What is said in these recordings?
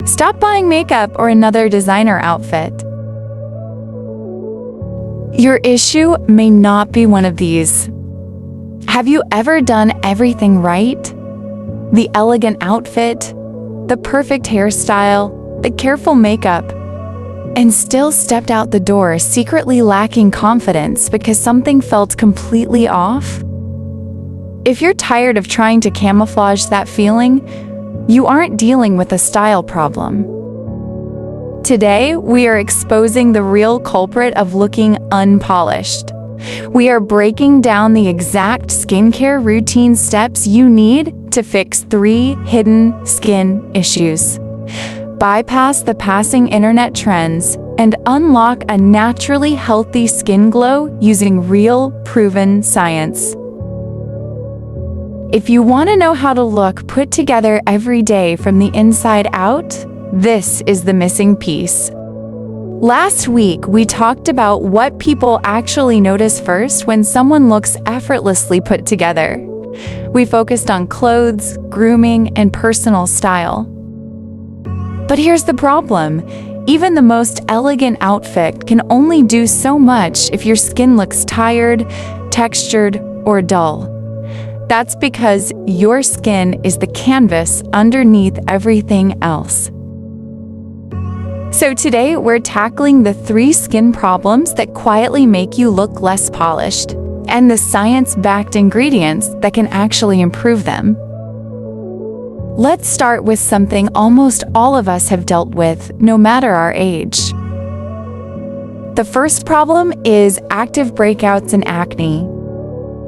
Stop buying makeup or another designer outfit. Your issue may not be one of these. Have you ever done everything right? The elegant outfit, the perfect hairstyle, the careful makeup, and still stepped out the door secretly lacking confidence because something felt completely off? If you're tired of trying to camouflage that feeling, you aren't dealing with a style problem. Today, we are exposing the real culprit of looking unpolished. We are breaking down the exact skincare routine steps you need to fix 3 hidden skin issues. Bypass the passing internet trends and unlock a naturally healthy skin glow using real, proven science. If you want to know how to look put together every day from the inside out, this is the missing piece. Last week, we talked about what people actually notice first when someone looks effortlessly put together. We focused on clothes, grooming, and personal style. But here's the problem. Even the most elegant outfit can only do so much if your skin looks tired, textured, or dull. That's because your skin is the canvas underneath everything else. So today, we're tackling the 3 skin problems that quietly make you look less polished, and the science-backed ingredients that can actually improve them. Let's start with something almost all of us have dealt with, no matter our age. The first problem is active breakouts and acne.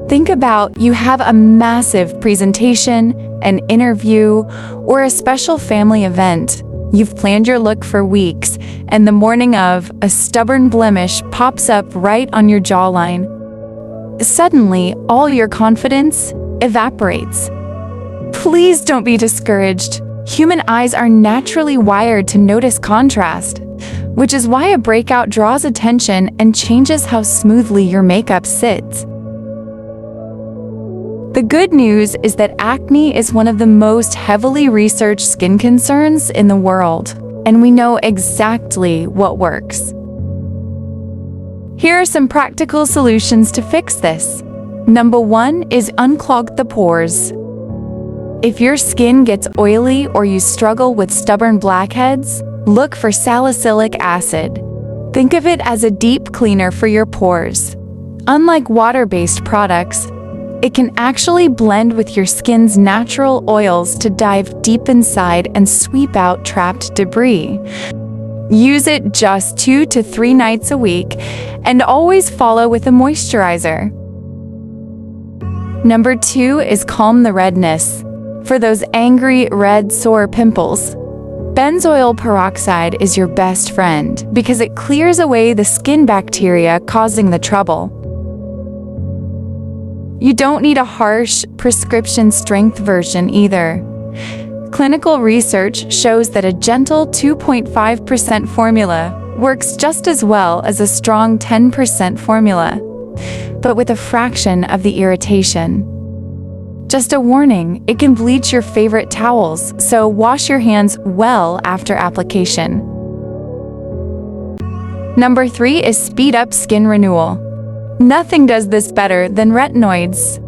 Think about you have a massive presentation, an interview, or a special family event. You've planned your look for weeks, and the morning of, a stubborn blemish pops up right on your jawline. Suddenly, all your confidence evaporates. Please don't be discouraged. Human eyes are naturally wired to notice contrast, which is why a breakout draws attention and changes how smoothly your makeup sits. The good news is that acne is one of the most heavily researched skin concerns in the world, and we know exactly what works. Here are some practical solutions to fix this. Number 1 is unclog the pores. If your skin gets oily or you struggle with stubborn blackheads, look for salicylic acid. Think of it as a deep cleaner for your pores. Unlike water-based products, it can actually blend with your skin's natural oils to dive deep inside and sweep out trapped debris. Use it just 2 to 3 nights a week, and always follow with a moisturizer. Number 2 is calm the redness. For those angry, red, sore pimples, benzoyl peroxide is your best friend because it clears away the skin bacteria causing the trouble. You don't need a harsh, prescription-strength version either. Clinical research shows that a gentle 2.5% formula works just as well as a strong 10% formula, but with a fraction of the irritation. Just a warning, it can bleach your favorite towels, so wash your hands well after application. Number 3 is speed up skin renewal. Nothing does this better than retinoids.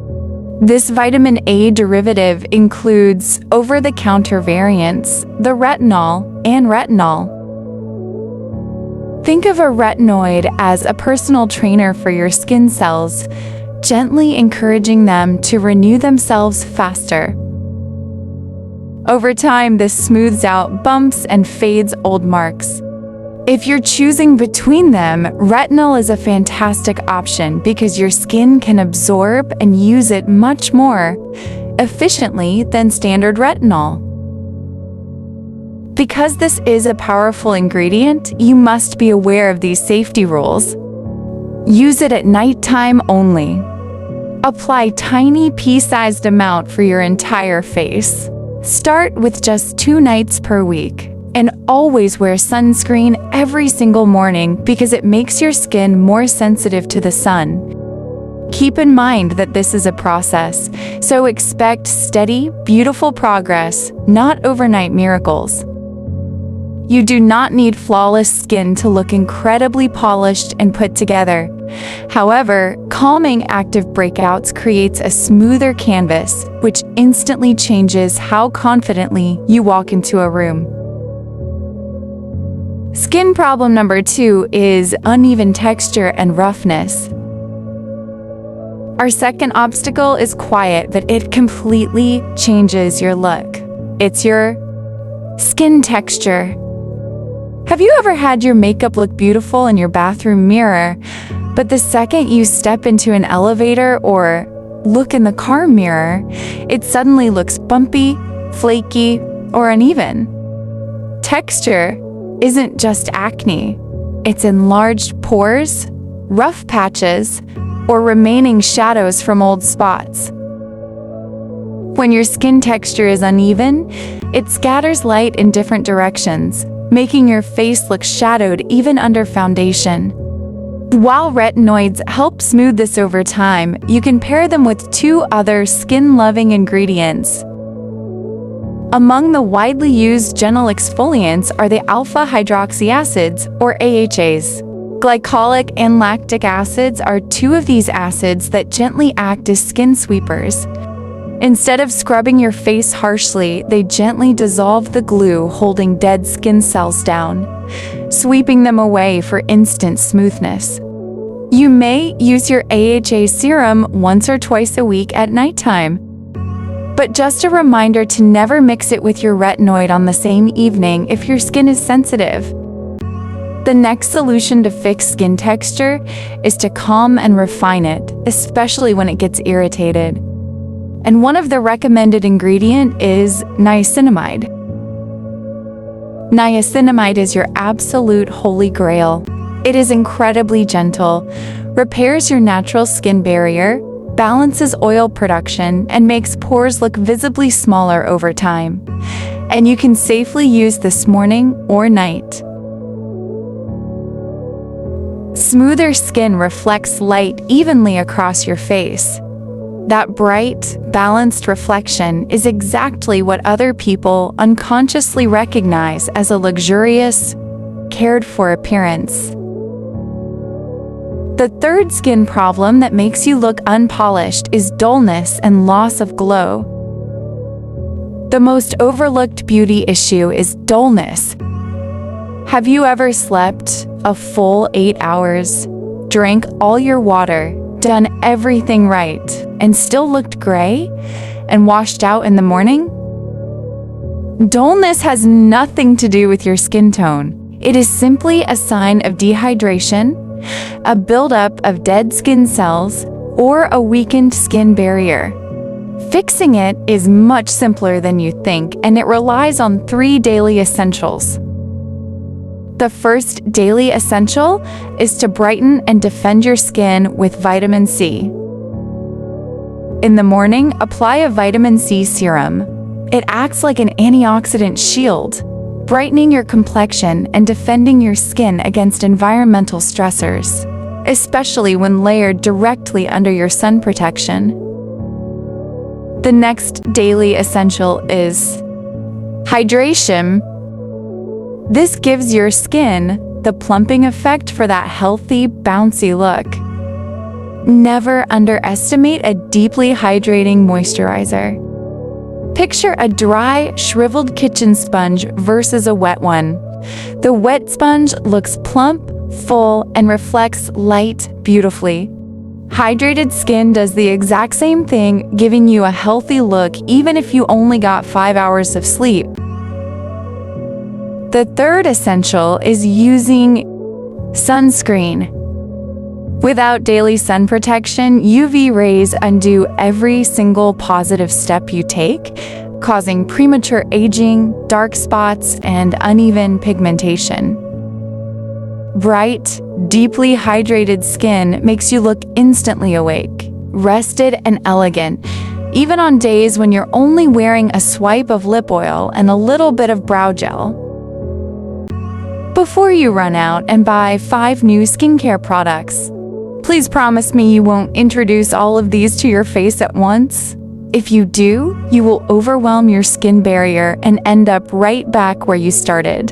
This vitamin A derivative includes over-the-counter variants, the retinol and retinol. Think of a retinoid as a personal trainer for your skin cells, gently encouraging them to renew themselves faster. Over time, this smooths out bumps and fades old marks. If you're choosing between them, retinol is a fantastic option because your skin can absorb and use it much more efficiently than standard retinol. Because this is a powerful ingredient, you must be aware of these safety rules. Use it at nighttime only. Apply tiny pea-sized amount for your entire face. Start with just 2 nights per week. And always wear sunscreen every single morning because it makes your skin more sensitive to the sun. Keep in mind that this is a process, so expect steady, beautiful progress, not overnight miracles. You do not need flawless skin to look incredibly polished and put together. However, calming active breakouts creates a smoother canvas, which instantly changes how confidently you walk into a room. Skin problem number 2 is uneven texture and roughness. Our second obstacle is quiet, but it completely changes your look. It's your skin texture. Have you ever had your makeup look beautiful in your bathroom mirror, but the second you step into an elevator or look in the car mirror, it suddenly looks bumpy, flaky, or uneven? Texture isn't just acne. It's enlarged pores, rough patches, or remaining shadows from old spots. When your skin texture is uneven, it scatters light in different directions, making your face look shadowed even under foundation. While retinoids help smooth this over time, you can pair them with 2 other skin-loving ingredients. Among the widely used gentle exfoliants are the alpha-hydroxy acids, or AHAs. Glycolic and lactic acids are 2 of these acids that gently act as skin sweepers. Instead of scrubbing your face harshly, they gently dissolve the glue holding dead skin cells down, sweeping them away for instant smoothness. You may use your AHA serum once or twice a week at nighttime. But just a reminder to never mix it with your retinoid on the same evening if your skin is sensitive. The next solution to fix skin texture is to calm and refine it, especially when it gets irritated. And one of the recommended ingredients is niacinamide. Niacinamide is your absolute holy grail. It is incredibly gentle, repairs your natural skin barrier, balances oil production, and makes pores look visibly smaller over time. And you can safely use this morning or night. Smoother skin reflects light evenly across your face. That bright, balanced reflection is exactly what other people unconsciously recognize as a luxurious, cared-for appearance. The third skin problem that makes you look unpolished is dullness and loss of glow. The most overlooked beauty issue is dullness. Have you ever slept a full 8 hours, drank all your water, done everything right, and still looked gray and washed out in the morning? Dullness has nothing to do with your skin tone. It is simply a sign of dehydration, a buildup of dead skin cells, or a weakened skin barrier. Fixing it is much simpler than you think, and it relies on 3 daily essentials. The first daily essential is to brighten and defend your skin with vitamin C. In the morning, apply a vitamin C serum. It acts like an antioxidant shield, brightening your complexion and defending your skin against environmental stressors, especially when layered directly under your sun protection. The next daily essential is hydration. This gives your skin the plumping effect for that healthy, bouncy look. Never underestimate a deeply hydrating moisturizer. Picture a dry, shriveled kitchen sponge versus a wet one. The wet sponge looks plump, full, and reflects light beautifully. Hydrated skin does the exact same thing, giving you a healthy look even if you only got 5 hours of sleep. The third essential is using sunscreen. Without daily sun protection, UV rays undo every single positive step you take, causing premature aging, dark spots, and uneven pigmentation. Bright, deeply hydrated skin makes you look instantly awake, rested, and elegant, even on days when you're only wearing a swipe of lip oil and a little bit of brow gel. Before you run out and buy 5 new skincare products, please promise me you won't introduce all of these to your face at once. If you do, you will overwhelm your skin barrier and end up right back where you started.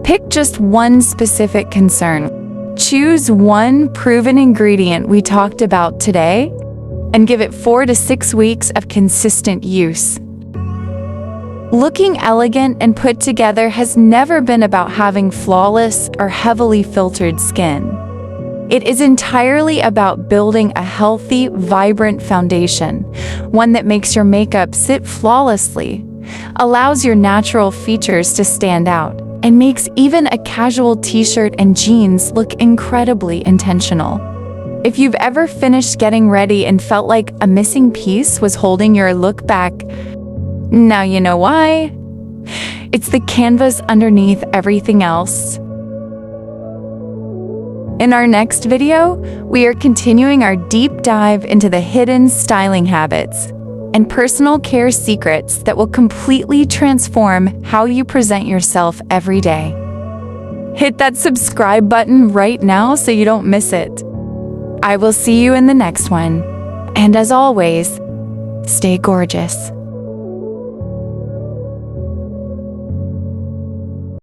Pick just one specific concern. Choose one proven ingredient we talked about today and give it 4 to 6 weeks of consistent use. Looking elegant and put together has never been about having flawless or heavily filtered skin. It is entirely about building a healthy, vibrant foundation, one that makes your makeup sit flawlessly, allows your natural features to stand out, and makes even a casual t-shirt and jeans look incredibly intentional. If you've ever finished getting ready and felt like a missing piece was holding your look back, now you know why. It's the canvas underneath everything else. In our next video, we are continuing our deep dive into the hidden styling habits and personal care secrets that will completely transform how you present yourself every day. Hit that subscribe button right now so you don't miss it. I will see you in the next one. And as always, stay gorgeous.